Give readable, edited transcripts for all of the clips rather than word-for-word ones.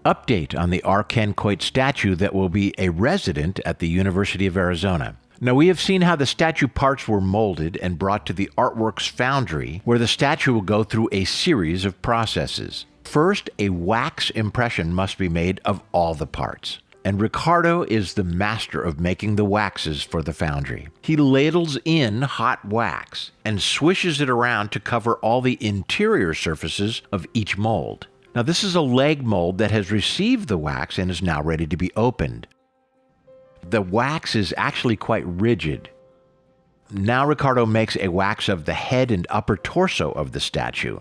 Update on the Coit statue that will be a resident at the University of Arizona. Now, we have seen how the statue parts were molded and brought to the Artworks Foundry, where the statue will go through a series of processes. First, a wax impression must be made of all the parts. And Ricardo is the master of making the waxes for the foundry. He ladles in hot wax and swishes it around to cover all the interior surfaces of each mold. Now, this is a leg mold that has received the wax and is now ready to be opened. The wax is actually quite rigid. Now Ricardo makes a wax of the head and upper torso of the statue.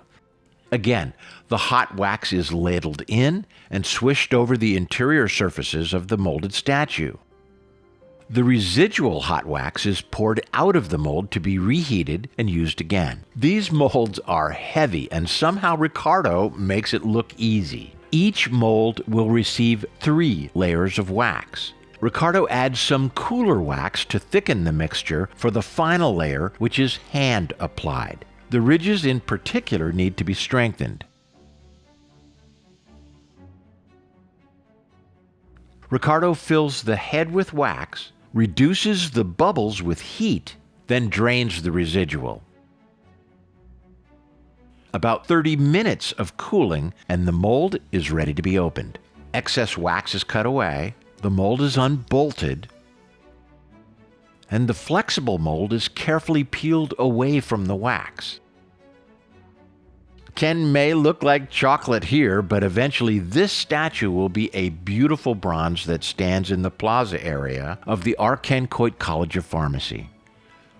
Again, the hot wax is ladled in and swished over the interior surfaces of the molded statue. The residual hot wax is poured out of the mold to be reheated and used again. These molds are heavy, and somehow Ricardo makes it look easy. Each mold will receive 3 layers of wax. Ricardo adds some cooler wax to thicken the mixture for the final layer, which is hand applied. The ridges in particular need to be strengthened. Ricardo fills the head with wax, reduces the bubbles with heat, then drains the residual. About 30 minutes of cooling and the mold is ready to be opened. Excess wax is cut away, the mold is unbolted, and the flexible mold is carefully peeled away from the wax. Ken may look like chocolate here, but eventually this statue will be a beautiful bronze that stands in the plaza area of the Coit College of Pharmacy.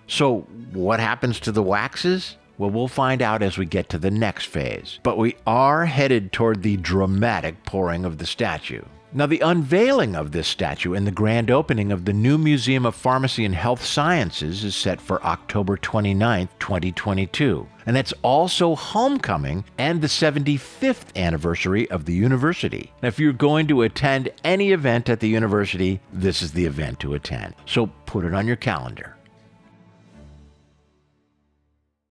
So what happens to the waxes? Well, we'll find out as we get to the next phase. But we are headed toward the dramatic pouring of the statue. Now, the unveiling of this statue and the grand opening of the new Museum of Pharmacy and Health Sciences is set for October 29, 2022. And that's also homecoming and the 75th anniversary of the university. Now, if you're going to attend any event at the university, this is the event to attend. So put it on your calendar.